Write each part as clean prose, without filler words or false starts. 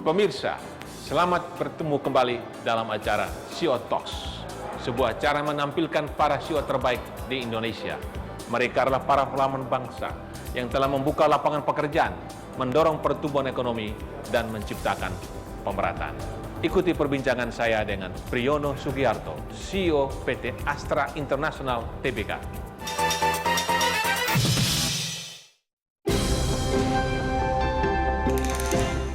Pemirsa, selamat bertemu kembali dalam acara CEO Talks, sebuah acara menampilkan para CEO terbaik di Indonesia. Mereka adalah para pahlawan bangsa yang telah membuka lapangan pekerjaan, mendorong pertumbuhan ekonomi, dan menciptakan pemerataan. Ikuti perbincangan saya dengan Priyono Sugiarto, CEO PT Astra International Tbk.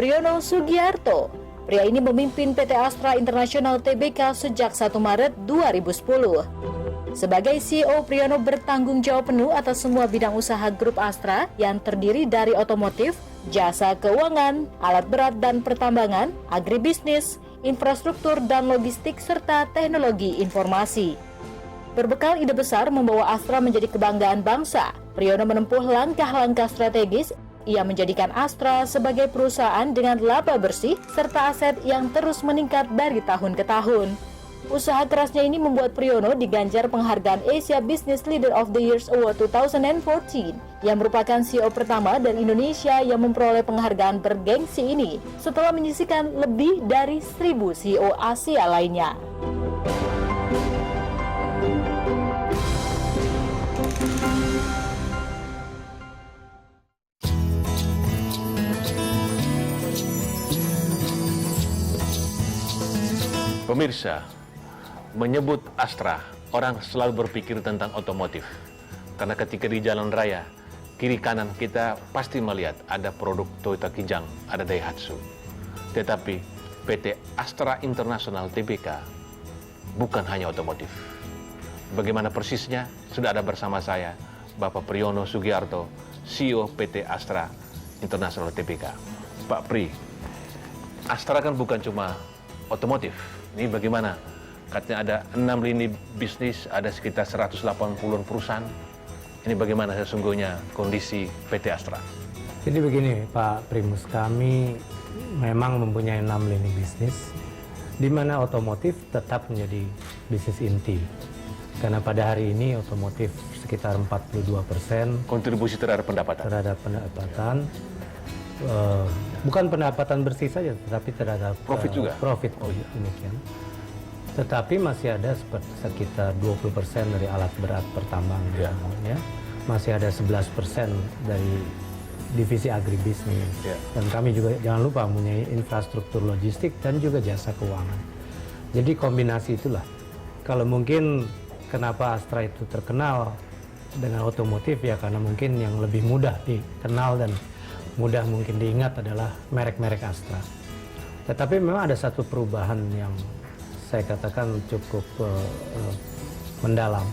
Priyono Sugiarto, pria ini memimpin PT Astra International Tbk sejak 1 Maret 2010. Sebagai CEO, Priyono bertanggung jawab penuh atas semua bidang usaha grup Astra yang terdiri dari otomotif, jasa keuangan, alat berat dan pertambangan, agribisnis, infrastruktur dan logistik, serta teknologi informasi. Berbekal ide besar membawa Astra menjadi kebanggaan bangsa, Priyono menempuh langkah-langkah strategis. Ia menjadikan Astra sebagai perusahaan dengan laba bersih serta aset yang terus meningkat dari tahun ke tahun. Usaha kerasnya ini membuat Priyono diganjar penghargaan Asia Business Leader of the Year Award 2014 yang merupakan CEO pertama dari Indonesia yang memperoleh penghargaan bergengsi ini setelah menyisihkan lebih dari 1.000 CEO Asia lainnya. Pemirsa, menyebut Astra, orang selalu berpikir tentang otomotif. Karena ketika di jalan raya, kiri kanan kita pasti melihat ada produk Toyota Kijang, ada Daihatsu. Tetapi PT Astra International Tbk bukan hanya otomotif. Bagaimana persisnya? Sudah ada bersama saya Bapak Priyono Sugiarto, CEO PT Astra International Tbk. Pak Pri, Astra kan bukan cuma otomotif. Ini bagaimana? Katanya ada 6 lini bisnis, ada sekitar 180-an perusahaan. Ini bagaimana sesungguhnya kondisi PT Astra? Jadi begini Pak Primus, kami memang mempunyai 6 lini bisnis, di mana otomotif tetap menjadi bisnis inti. Karena pada hari ini otomotif sekitar 42%. Kontribusi terhadap pendapatan? Terhadap pendapatan. Bukan pendapatan bersih saja, tetapi terhadap profit juga? Profit, demikian. Tetapi masih ada sekitar 20% dari alat berat pertambangan, ya. Masih ada 11% dari divisi agribisnis. Dan kami juga jangan lupa mempunyai infrastruktur logistik dan juga jasa keuangan. Jadi kombinasi itulah. Kalau mungkin kenapa Astra itu terkenal dengan otomotif, ya karena mungkin yang lebih mudah dikenal dan mudah mungkin diingat adalah merek-merek Astra. Tetapi memang ada satu perubahan yang saya katakan cukup mendalam.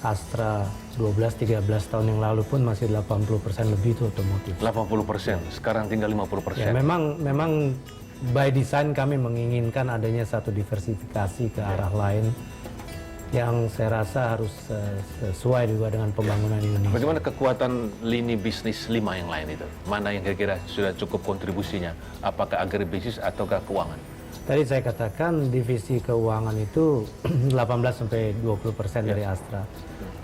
Astra 12-13 tahun yang lalu pun masih 80% lebih itu otomotif. 80%, sekarang tinggal 50%. Ya, memang by design kami menginginkan adanya satu diversifikasi ke arah lain yang saya rasa harus sesuai juga dengan pembangunan Indonesia. Bagaimana kekuatan lini bisnis 5 yang lain itu? Mana yang kira-kira sudah cukup kontribusinya? Apakah agribisnis ataukah keuangan? Tadi saya katakan divisi keuangan itu 18-20% dari Astra.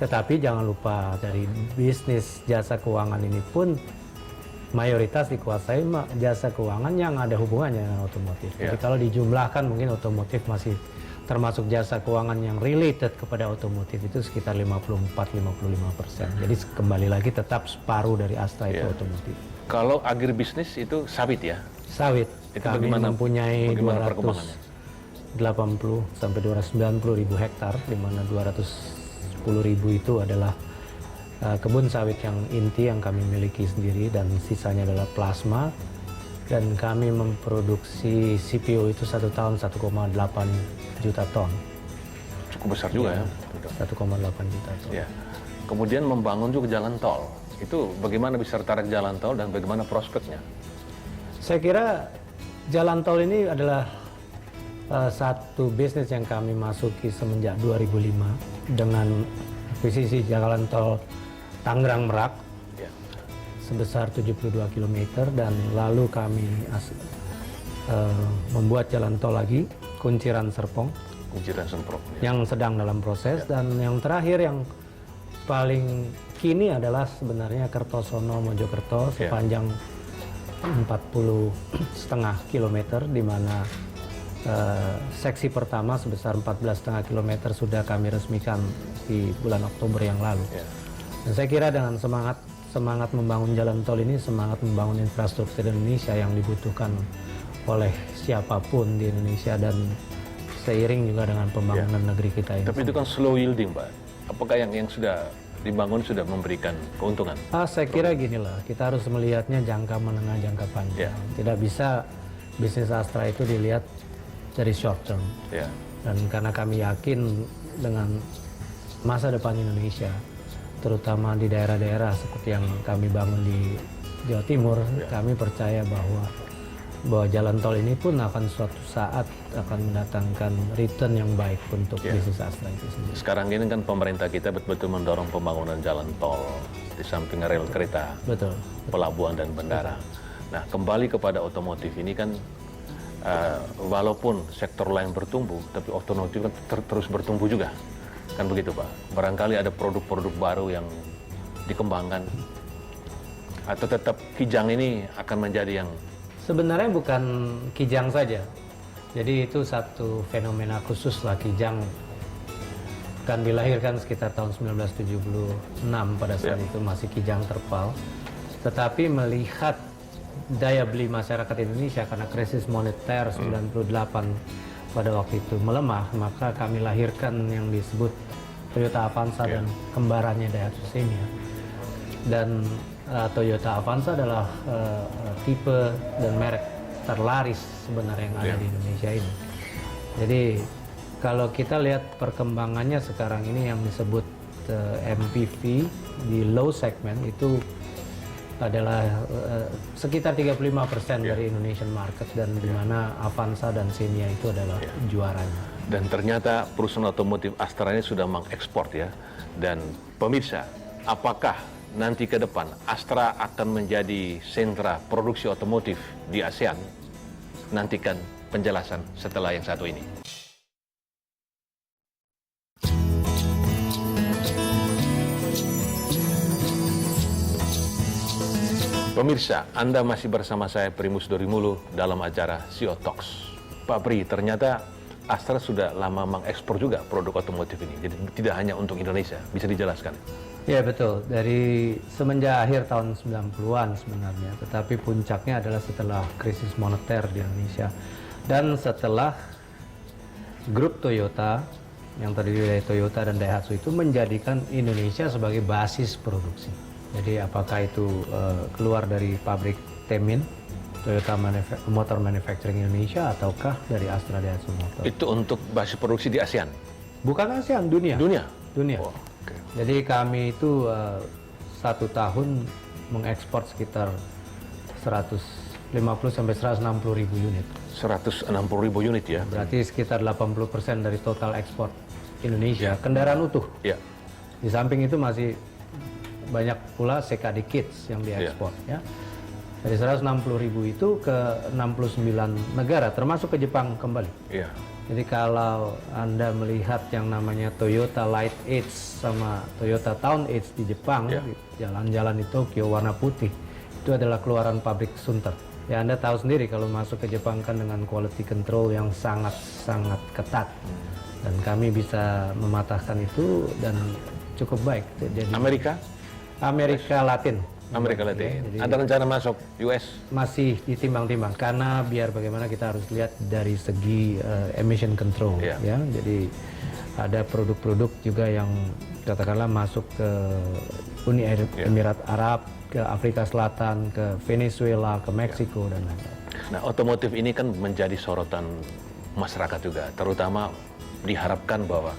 Tetapi jangan lupa dari bisnis jasa keuangan ini pun mayoritas dikuasai jasa keuangan yang ada hubungannya dengan otomotif. Jadi kalau dijumlahkan mungkin otomotif masih termasuk jasa keuangan yang related kepada otomotif itu sekitar 54-55%. Jadi kembali lagi tetap separuh dari Astra itu otomotif. Kalau agribisnis itu sawit ya? Sawit. Itu kami mempunyai 280 sampai 290 ribu hektar, di mana 210 ribu itu adalah kebun sawit yang inti yang kami miliki sendiri dan sisanya adalah plasma. Dan kami memproduksi CPO itu 1 tahun 1,8 juta ton. Cukup besar juga ya? 1,8 juta ton. Ya. Kemudian membangun juga jalan tol. Itu bagaimana bisa tertarik jalan tol dan bagaimana prospeknya? Saya kira jalan tol ini adalah satu bisnis yang kami masuki semenjak 2005 dengan akuisisi jalan tol Tangerang Merak sebesar 72 km, dan lalu kami membuat jalan tol lagi Kunciran Serpong yang sedang dalam proses, dan yang terakhir yang paling kini adalah sebenarnya Kertosono Mojokerto sepanjang 40,5 kilometer, di mana seksi pertama sebesar 14,5 kilometer sudah kami resmikan di bulan Oktober yang lalu. Dan saya kira dengan semangat membangun jalan tol ini, semangat membangun infrastruktur Indonesia yang dibutuhkan oleh siapapun di Indonesia, dan seiring juga dengan pembangunan negeri kita ini. Tapi itu kan slow yielding, Pak. Apakah yang sudah dibangun sudah memberikan keuntungan? Saya kira ginilah, kita harus melihatnya jangka menengah, jangka panjang. Tidak bisa bisnis Astra itu dilihat dari short term. Dan karena kami yakin dengan masa depan Indonesia, terutama di daerah-daerah seperti yang kami bangun di Jawa Timur, kami percaya bahwa jalan tol ini pun akan suatu saat akan mendatangkan return yang baik untuk bisnis Astra itu sendiri. Sekarang ini kan pemerintah kita betul-betul mendorong pembangunan jalan tol di samping rel kereta, pelabuhan dan bandara. Nah, kembali kepada otomotif ini kan, walaupun sektor lain bertumbuh, tapi otomotif kan terus bertumbuh juga. Kan begitu, Pak? Barangkali ada produk-produk baru yang dikembangkan, atau tetap Kijang ini akan menjadi yang... Sebenarnya bukan Kijang saja. Jadi itu satu fenomena khusus lah. Kijang kan dilahirkan sekitar tahun 1976, pada saat itu masih Kijang terpal. Tetapi melihat daya beli masyarakat Indonesia karena krisis moneter 98 pada waktu itu melemah, maka kami lahirkan yang disebut Toyota Avanza dan kembarannya Daihatsu Xenia. Dan Toyota Avanza adalah tipe dan merek terlaris sebenarnya yang ada di Indonesia ini. Jadi kalau kita lihat perkembangannya sekarang ini yang disebut MPV di low segment itu adalah sekitar 35% dari Indonesian market, dan di mana Avanza dan Xenia itu adalah juaranya. Dan ternyata perusahaan otomotif Astra ini sudah mengekspor ya. Dan pemirsa, apakah nanti ke depan Astra akan menjadi sentra produksi otomotif di ASEAN? Nantikan penjelasan setelah yang satu ini. Pemirsa, Anda masih bersama saya Primus Dorimulu dalam acara CEO Talks. Pak Pri, ternyata Astra sudah lama mengekspor juga produk otomotif ini. Jadi tidak hanya untuk Indonesia, bisa dijelaskan? Ya betul, dari semenjak akhir tahun 90-an sebenarnya. Tetapi puncaknya adalah setelah krisis moneter di Indonesia. Dan setelah grup Toyota, yang terdiri dari Toyota dan Daihatsu itu menjadikan Indonesia sebagai basis produksi. Jadi apakah itu keluar dari pabrik Temin, Toyota Motor Manufacturing Indonesia, ataukah dari Astra Daihatsu Motor. Itu untuk basis produksi di ASEAN? Bukan ASEAN, dunia. Dunia? Dunia. Oh, okay. Jadi kami itu 1 tahun mengekspor sekitar 150 sampai 160 ribu unit. 160 ribu unit ya? Berarti sekitar 80% dari total ekspor Indonesia, kendaraan utuh. Ya. Di samping itu masih banyak pula CKD Kits yang diekspor. Ya. Dari 160 ribu itu ke 69 negara, termasuk ke Jepang kembali. Ya. Jadi kalau Anda melihat yang namanya Toyota Light Edge sama Toyota Town Edge di Jepang, jalan-jalan di Tokyo warna putih, itu adalah keluaran pabrik Sunter. Ya Anda tahu sendiri kalau masuk ke Jepang kan dengan quality control yang sangat-sangat ketat. Dan kami bisa mematahkan itu dan cukup baik. Jadi Amerika Latin. Amerika Latin. Jadi, ada rencana masuk US? Masih ditimbang-timbang karena biar bagaimana kita harus lihat dari segi emission control. Ya. Jadi ada produk-produk juga yang katakanlah masuk ke Uni Emirat Arab, ke Afrika Selatan, ke Venezuela, ke Meksiko dan lain-lain. Nah, otomotif ini kan menjadi sorotan masyarakat juga, terutama diharapkan bahwa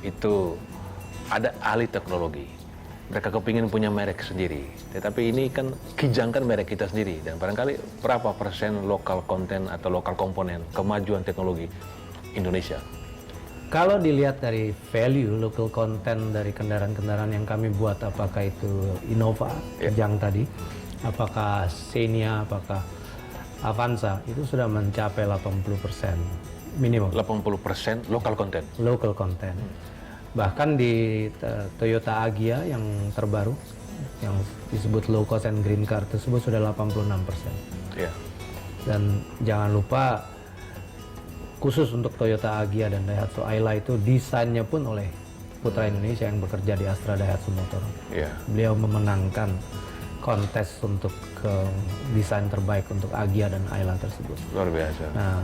itu ada ahli teknologi. Mereka kepingin punya merek sendiri, tetapi ini kan Kijang kan merek kita sendiri, dan barangkali berapa persen lokal konten atau lokal komponen kemajuan teknologi Indonesia? Kalau dilihat dari value local content dari kendaraan-kendaraan yang kami buat, apakah itu Innova, Kijang tadi, apakah Xenia, apakah Avanza, itu sudah mencapai 80% minimum. 80% lokal konten? Local content. Bahkan di Toyota Agya yang terbaru, yang disebut low cost and green car tersebut sudah 86%. Ya. Dan jangan lupa khusus untuk Toyota Agya dan Daihatsu Ayla itu desainnya pun oleh putra Indonesia yang bekerja di Astra Daihatsu Motor. Ya. Beliau memenangkan kontes untuk desain terbaik untuk Agya dan Ayla tersebut. Luar biasa. Nah,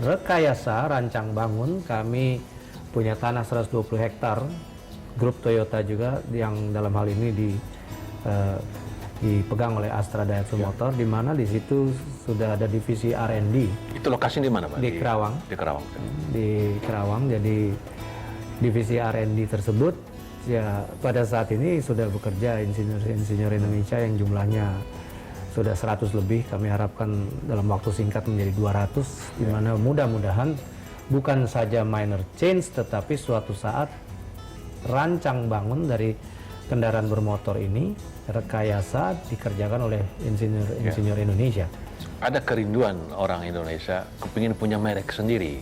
rekayasa rancang bangun kami punya tanah 120 hektar, grup Toyota juga yang dalam hal ini dipegang oleh Astra Daihatsu Motor, di mana di situ sudah ada divisi R&D. Itu lokasi di mana, Pak? Di Kerawang. Di Kerawang. Di Kerawang, jadi divisi R&D tersebut ya pada saat ini sudah bekerja insinyur Indonesia yang jumlahnya sudah 100 lebih. Kami harapkan dalam waktu singkat menjadi 200, di mana mudah-mudahan bukan saja minor change, tetapi suatu saat rancang bangun dari kendaraan bermotor ini rekayasa dikerjakan oleh insinyur Indonesia. Ada kerinduan orang Indonesia kepingin punya merek sendiri.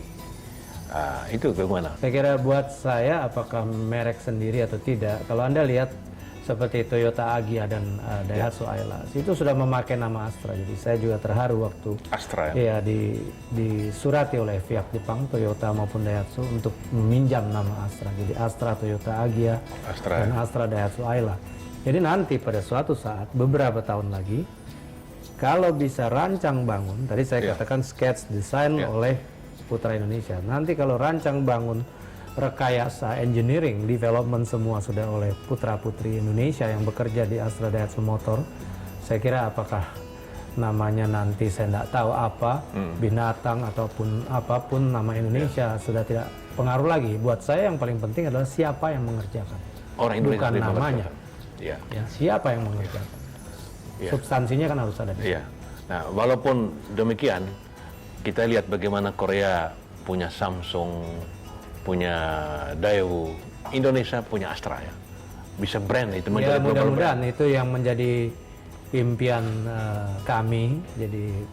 Itu bagaimana? Saya kira buat saya apakah merek sendiri atau tidak, kalau Anda lihat seperti Toyota Agya dan Daihatsu Ayla, itu sudah memakai nama Astra. Jadi saya juga terharu waktu Astra ya? disurati oleh pihak Jepang, Toyota maupun Daihatsu untuk meminjam nama Astra. Jadi Astra Toyota Agya dan Astra Daihatsu Ayla. Jadi nanti pada suatu saat, beberapa tahun lagi, kalau bisa rancang bangun, tadi saya katakan sketch design oleh putra Indonesia. Nanti kalau rancang bangun, rekayasa, engineering, development semua sudah oleh putra-putri Indonesia yang bekerja di Astra Daihatsu Motor, saya kira apakah namanya nanti saya tidak tahu apa, binatang ataupun apapun nama Indonesia sudah tidak pengaruh lagi. Buat saya yang paling penting adalah siapa yang mengerjakan. Orang Indonesia bukan namanya. Ya. Ya, siapa yang mengerjakan. Ya. Substansinya kan harus ada. Iya. Nah, walaupun demikian, kita lihat bagaimana Korea punya Samsung, punya Daewoo, Indonesia punya Astra ya. Bisa brand itu menjadi mudah-mudahan itu yang menjadi impian kami. Jadi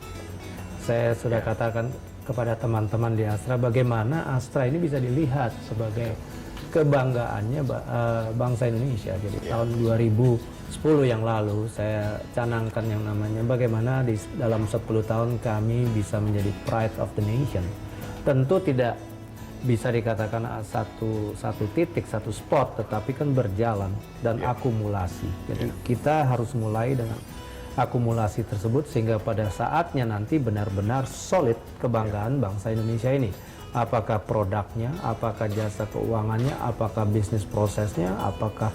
saya sudah katakan kepada teman-teman di Astra bagaimana Astra ini bisa dilihat sebagai kebanggaannya bangsa Indonesia. Jadi tahun 2010 yang lalu saya canangkan yang namanya bagaimana dalam 10 tahun kami bisa menjadi pride of the nation. Tentu tidak bisa dikatakan satu titik, satu spot, tetapi kan berjalan dan akumulasi. Jadi kita harus mulai dengan akumulasi tersebut sehingga pada saatnya nanti benar-benar solid kebanggaan bangsa Indonesia ini. Apakah produknya, apakah jasa keuangannya, apakah bisnis prosesnya, apakah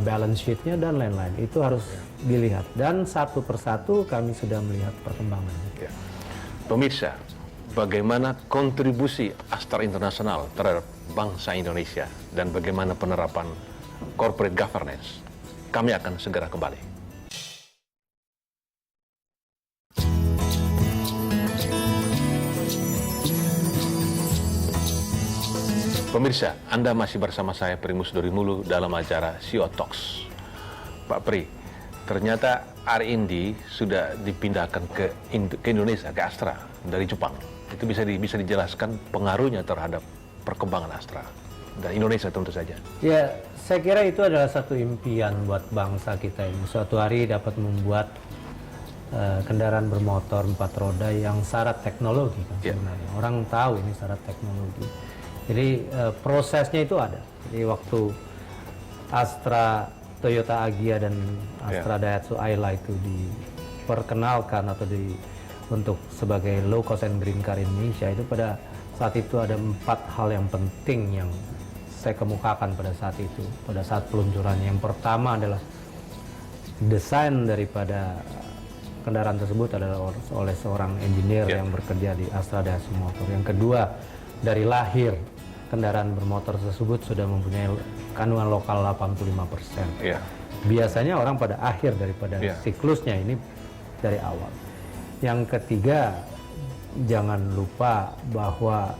balance sheet-nya dan lain-lain. Itu harus dilihat dan satu persatu kami sudah melihat perkembangannya. Pemirsa, bagaimana kontribusi Astra Internasional terhadap bangsa Indonesia dan bagaimana penerapan corporate governance? Kami akan segera kembali. Pemirsa, Anda masih bersama saya Primus Dorimulu dalam acara CEO Talks. Pak Pri, ternyata R&D sudah dipindahkan ke Indonesia, ke Astra dari Jepang. Itu bisa dijelaskan pengaruhnya terhadap perkembangan Astra dan Indonesia tentu saja. Ya, saya kira itu adalah satu impian buat bangsa kita ini. Suatu hari dapat membuat kendaraan bermotor 4 roda yang syarat teknologi kan sebenarnya. Orang tahu ini syarat teknologi. Jadi prosesnya itu ada. Jadi waktu Astra Toyota Agya dan Astra Daihatsu Ayla itu diperkenalkan atau untuk sebagai low cost and green car Indonesia, itu pada saat itu ada 4 hal yang penting yang saya kemukakan pada saat itu, pada saat peluncurannya. Yang pertama adalah desain daripada kendaraan tersebut adalah oleh seorang engineer yang bekerja di Astra Daihatsu Motor. Yang kedua, dari lahir kendaraan bermotor tersebut sudah mempunyai kandungan lokal 85%. Biasanya orang pada akhir daripada siklusnya ini dari awal. Yang ketiga, jangan lupa bahwa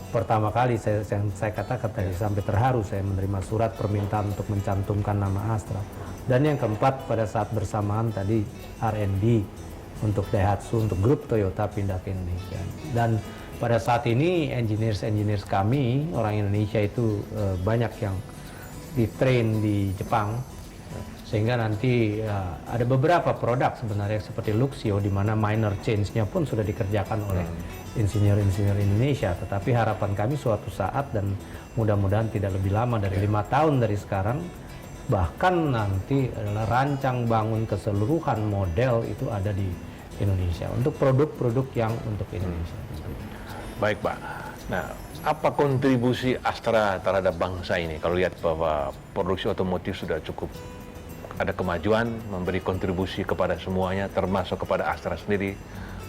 pertama kali saya katakan tadi sampai terharu saya menerima surat permintaan untuk mencantumkan nama Astra. Dan yang keempat, pada saat bersamaan tadi R&D untuk Daihatsu, untuk grup Toyota pindah ke Indonesia. Dan pada saat ini engineers kami orang Indonesia itu banyak yang ditrain di Jepang Sehingga nanti ada beberapa produk sebenarnya seperti Luxio di mana minor change-nya pun sudah dikerjakan oleh insinyur-insinyur Indonesia. Tetapi harapan kami suatu saat dan mudah-mudahan tidak lebih lama dari 5 tahun dari sekarang, bahkan nanti adalah rancang bangun keseluruhan model itu ada di Indonesia untuk produk-produk yang untuk Indonesia. Baik, Pak. Nah, apa kontribusi Astra terhadap bangsa ini? Kalau lihat bahwa produksi otomotif sudah cukup ada kemajuan, memberi kontribusi kepada semuanya, termasuk kepada Astra sendiri,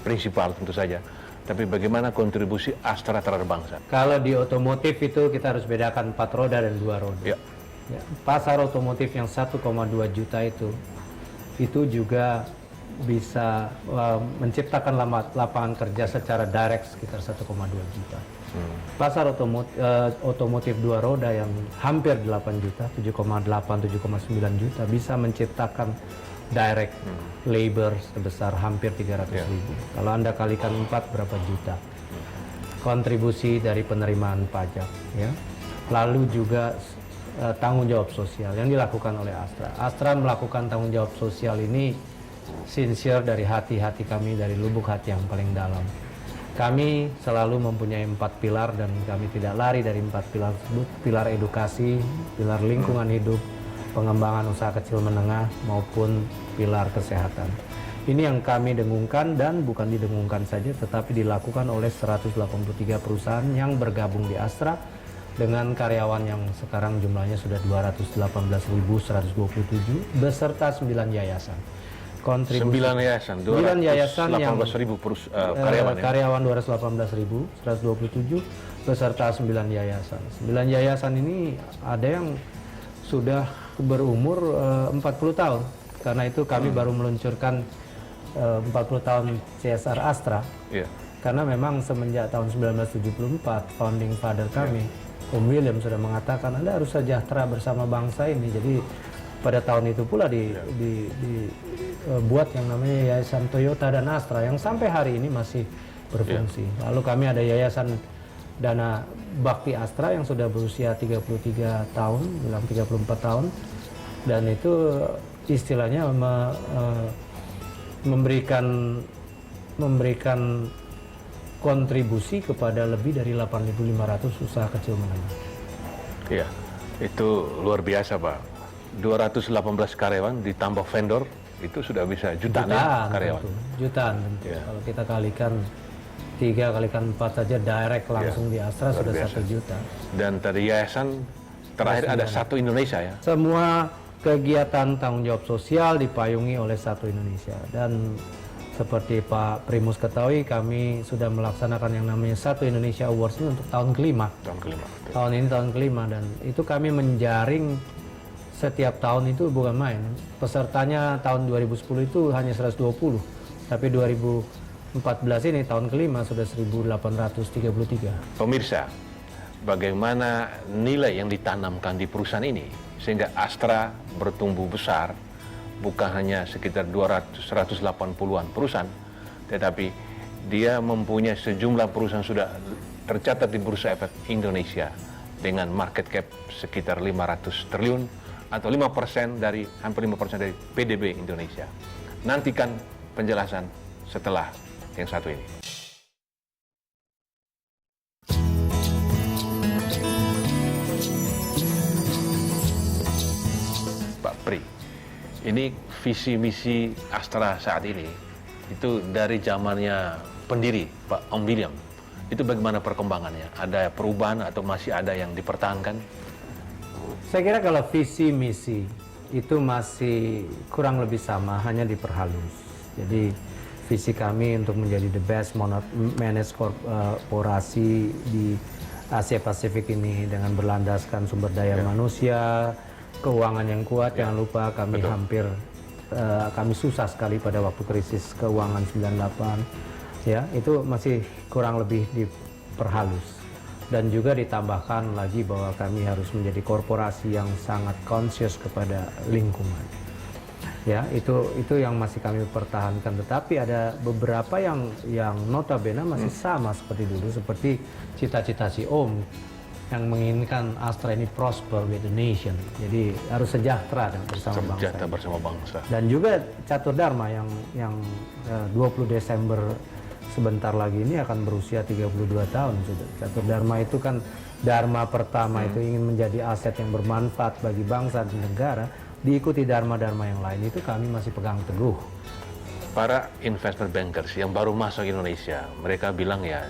prinsipal tentu saja. Tapi bagaimana kontribusi Astra terhadap bangsa? Kalau di otomotif itu kita harus bedakan 4 roda dan 2 roda. Ya. Ya, pasar otomotif yang 1,2 juta itu juga bisa menciptakan lapangan kerja secara direct sekitar 1,2 juta. Pasar otomotif 2 roda yang hampir 8 juta, 7,8, 7,9 juta bisa menciptakan direct labor sebesar hampir 300 ribu. Kalau Anda kalikan 4 berapa juta? Kontribusi dari penerimaan pajak, ya. Lalu juga tanggung jawab sosial yang dilakukan oleh Astra. Astra melakukan tanggung jawab sosial ini sincere dari hati-hati kami, dari lubuk hati yang paling dalam. Kami selalu mempunyai 4 pilar dan kami tidak lari dari 4 pilar tersebut. Pilar edukasi, pilar lingkungan hidup, pengembangan usaha kecil menengah, maupun pilar kesehatan. Ini yang kami dengungkan dan bukan didengungkan saja, tetapi dilakukan oleh 183 perusahaan yang bergabung di Astra dengan karyawan yang sekarang jumlahnya sudah 218.127 beserta 9 yayasan. Kontribusi 9 yayasan, 9 yayasan yang 18.000 karyawan, karyawan 218.127 beserta 9 yayasan. 9 yayasan ini ada yang sudah berumur 40 tahun. Karena itu kami baru meluncurkan 40 tahun CSR Astra. Yeah. Karena memang semenjak tahun 1974 founding father kami, Om William sudah mengatakan Anda harus sejahtera bersama bangsa ini. Jadi pada tahun itu pula dibuat yang namanya Yayasan Toyota dan Astra yang sampai hari ini masih berfungsi. Lalu kami ada Yayasan Dana Bakti Astra yang sudah berusia 33 tahun, bilang 34 tahun, dan itu istilahnya memberikan kontribusi kepada lebih dari 8.500 usaha kecil menengah. Iya, itu luar biasa, Pak. 218 karyawan ditambah vendor itu sudah bisa jutaan ya, karyawan. Tentu. Jutaan tentu. Ya. Kalau kita kalikan 3 kalikan 4 saja direct langsung di Astra sudah biasa. 1 juta. Dan tadi yayasan terakhir ada Satu Indonesia ya. Semua kegiatan tanggung jawab sosial dipayungi oleh Satu Indonesia, dan seperti Pak Primus ketahui kami sudah melaksanakan yang namanya Satu Indonesia Awards ini untuk tahun kelima. Tahun kelima. Betul. Tahun ini tahun kelima, dan itu kami menjaring setiap tahun itu bukan main. Pesertanya tahun 2010 itu hanya 120, tapi 2014 ini tahun kelima sudah 1.833. Pemirsa, bagaimana nilai yang ditanamkan di perusahaan ini sehingga Astra bertumbuh besar, bukan hanya sekitar 180-an perusahaan, tetapi dia mempunyai sejumlah perusahaan sudah tercatat di Bursa Efek Indonesia dengan market cap sekitar 500 triliun atau 5% dari, hampir 5% dari PDB Indonesia. Nantikan penjelasan setelah yang satu ini. Pak Pri, ini visi misi Astra saat ini itu dari zamannya pendiri Pak Om William. Itu bagaimana perkembangannya? Ada perubahan atau masih ada yang dipertahankan? Saya kira kalau visi misi itu masih kurang lebih sama, hanya diperhalus. Jadi visi kami untuk menjadi the best managed korporasi di Asia Pasifik ini dengan berlandaskan sumber daya manusia, keuangan yang kuat. Jangan lupa kami kami susah sekali pada waktu krisis keuangan 98. Ya, itu masih kurang lebih diperhalus. Dan juga ditambahkan lagi bahwa kami harus menjadi korporasi yang sangat conscious kepada lingkungan. Ya, itu yang masih kami pertahankan. Tetapi ada beberapa yang notabene masih sama seperti dulu, seperti cita-cita si Om yang menginginkan Astra ini prosper with the nation. Jadi harus sejahtera dan bersama bangsa. Sejahtera bersama bangsa. Dan juga Catur Dharma yang 20 Desember sebentar lagi ini akan berusia 32 tahun sudah. Catur Dharma itu kan Dharma pertama itu ingin menjadi aset yang bermanfaat bagi bangsa dan negara, diikuti Dharma-Dharma yang lain itu kami masih pegang teguh. Para investor bankers yang baru masuk Indonesia, mereka bilang ya,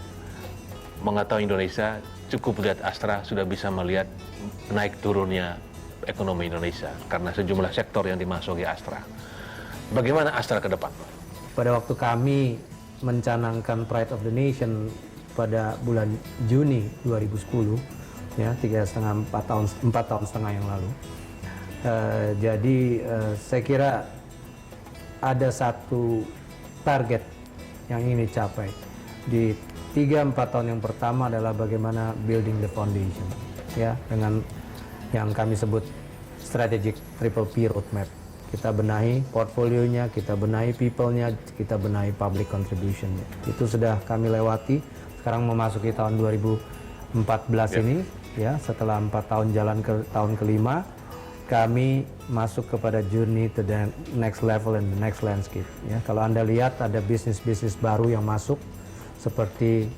mengetahui Indonesia cukup lihat Astra sudah bisa melihat naik turunnya ekonomi Indonesia karena sejumlah sektor yang dimasuki Astra. Bagaimana Astra ke depan? Pada waktu kami mencanangkan Pride of the Nation pada bulan Juni 2010, ya 4 tahun setengah yang lalu. Jadi saya kira ada satu target yang ingin dicapai di 3-4 tahun yang pertama adalah bagaimana building the foundation, ya, dengan yang kami sebut strategic triple P roadmap. Kita benahi portfolionya, kita benahi people-nya, kita benahi public contribution-nya. Itu sudah kami lewati. Sekarang memasuki tahun 2014 ini, ya, setelah 4 tahun jalan ke tahun kelima, kami masuk kepada journey to the next level and the next landscape. Ya, kalau Anda lihat ada bisnis-bisnis baru yang masuk, seperti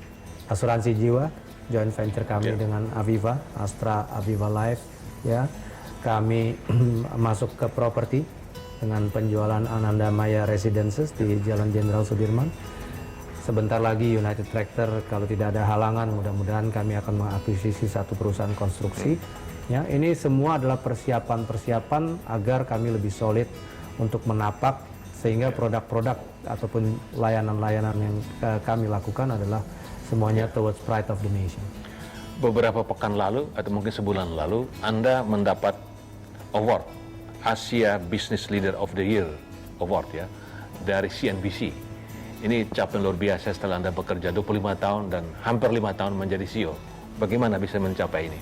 asuransi jiwa, joint venture kami dengan Aviva, Astra Aviva Life, ya. Kami masuk ke properti dengan penjualan Ananda Maya Residences di Jalan Jenderal Sudirman. Sebentar lagi United Tractor, kalau tidak ada halangan, mudah-mudahan kami akan mengakuisisi satu perusahaan konstruksi. Ya, ini semua adalah persiapan-persiapan agar kami lebih solid untuk menapak, sehingga produk-produk ataupun layanan-layanan yang kami lakukan adalah semuanya towards pride of the nation. Beberapa pekan lalu atau mungkin sebulan lalu, Anda mendapat award Asia Business Leader of the Year Award, ya, dari CNBC. Ini capaian luar biasa setelah Anda bekerja 25 tahun dan hampir 5 tahun menjadi CEO. Bagaimana bisa mencapai ini?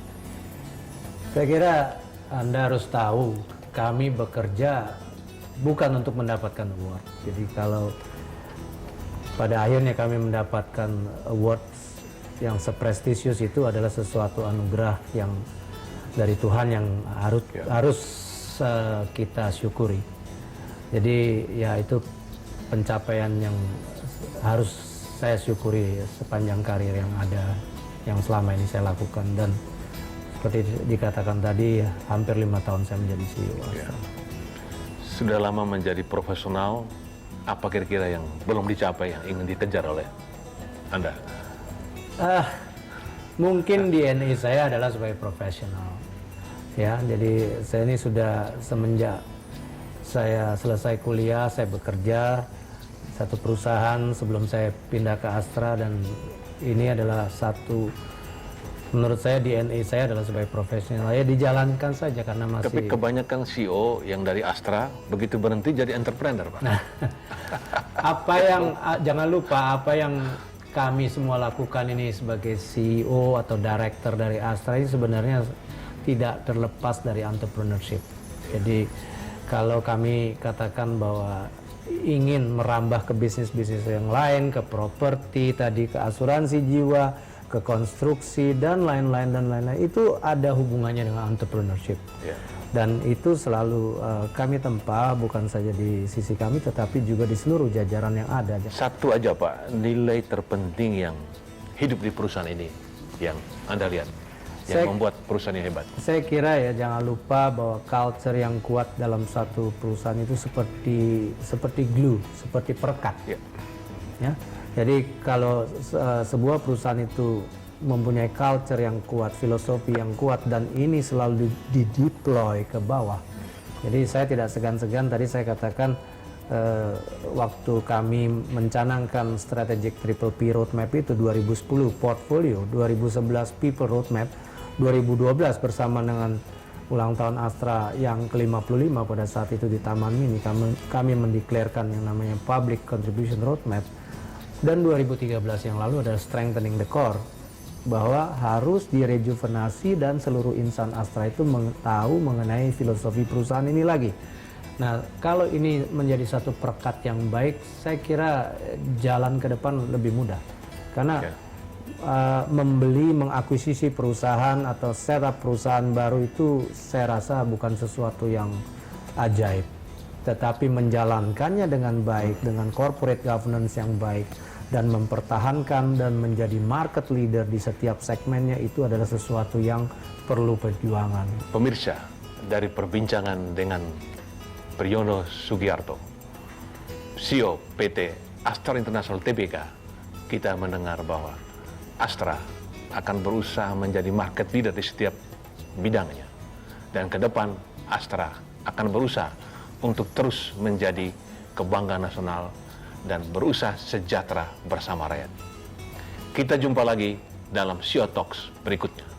Saya kira Anda harus tahu, kami bekerja bukan untuk mendapatkan award. Jadi kalau pada akhirnya kami mendapatkan awards yang seprestisius itu adalah sesuatu anugerah yang dari Tuhan yang harus kita syukuri. Jadi ya itu pencapaian yang harus saya syukuri sepanjang karir yang ada, yang selama ini saya lakukan. Dan seperti dikatakan tadi, hampir 5 tahun saya menjadi CEO Astra. Sudah lama menjadi profesional, apa kira-kira yang belum dicapai yang ingin dikejar oleh Anda? Mungkin DNA saya adalah sebagai profesional. Ya, jadi saya ini sudah semenjak saya selesai kuliah, saya bekerja satu perusahaan sebelum saya pindah ke Astra, dan ini adalah satu, menurut saya DNA saya adalah sebagai profesional. Ya dijalankan saja karena masih. Tapi kebanyakan CEO yang dari Astra begitu berhenti jadi entrepreneur, Pak. Jangan lupa apa yang kami semua lakukan ini sebagai CEO atau director dari Astra ini sebenarnya tidak terlepas dari entrepreneurship. Jadi kalau kami katakan bahwa ingin merambah ke bisnis-bisnis yang lain, ke properti tadi, ke asuransi jiwa, ke konstruksi dan lain-lain, itu ada hubungannya dengan entrepreneurship. Dan itu selalu kami tempa, bukan saja di sisi kami tetapi juga di seluruh jajaran yang ada. Satu aja Pak, nilai terpenting yang hidup di perusahaan ini yang Anda lihat, yang membuat perusahaan yang hebat. Saya kira ya, jangan lupa bahwa culture yang kuat dalam satu perusahaan itu seperti glue, seperti perekat. Ya. Jadi kalau sebuah perusahaan itu mempunyai culture yang kuat, filosofi yang kuat, dan ini selalu dideploy ke bawah. Jadi saya tidak segan-segan, tadi saya katakan waktu kami mencanangkan strategic triple P roadmap itu 2010 portfolio, 2011 people roadmap, 2012 bersama dengan ulang tahun Astra yang ke-55 pada saat itu di Taman Mini, kami mendeklarkan yang namanya public contribution roadmap. Dan 2013 yang lalu adalah strengthening the core, bahwa harus direjuvenasi dan seluruh insan Astra itu tahu mengenai filosofi perusahaan ini lagi. Nah, kalau ini menjadi satu perekat yang baik, saya kira jalan ke depan lebih mudah. Karena membeli, mengakuisisi perusahaan atau setup perusahaan baru itu saya rasa bukan sesuatu yang ajaib. Tetapi menjalankannya dengan baik, dengan corporate governance yang baik, dan mempertahankan dan menjadi market leader di setiap segmennya itu adalah sesuatu yang perlu perjuangan. Pemirsa, dari perbincangan dengan Priyono Sugiarto, CEO PT Astra International Tbk, kita mendengar bahwa Astra akan berusaha menjadi market leader di setiap bidangnya. Dan ke depan Astra akan berusaha untuk terus menjadi kebanggaan nasional dan berusaha sejahtera bersama rakyat. Kita jumpa lagi dalam CEO Talks berikutnya.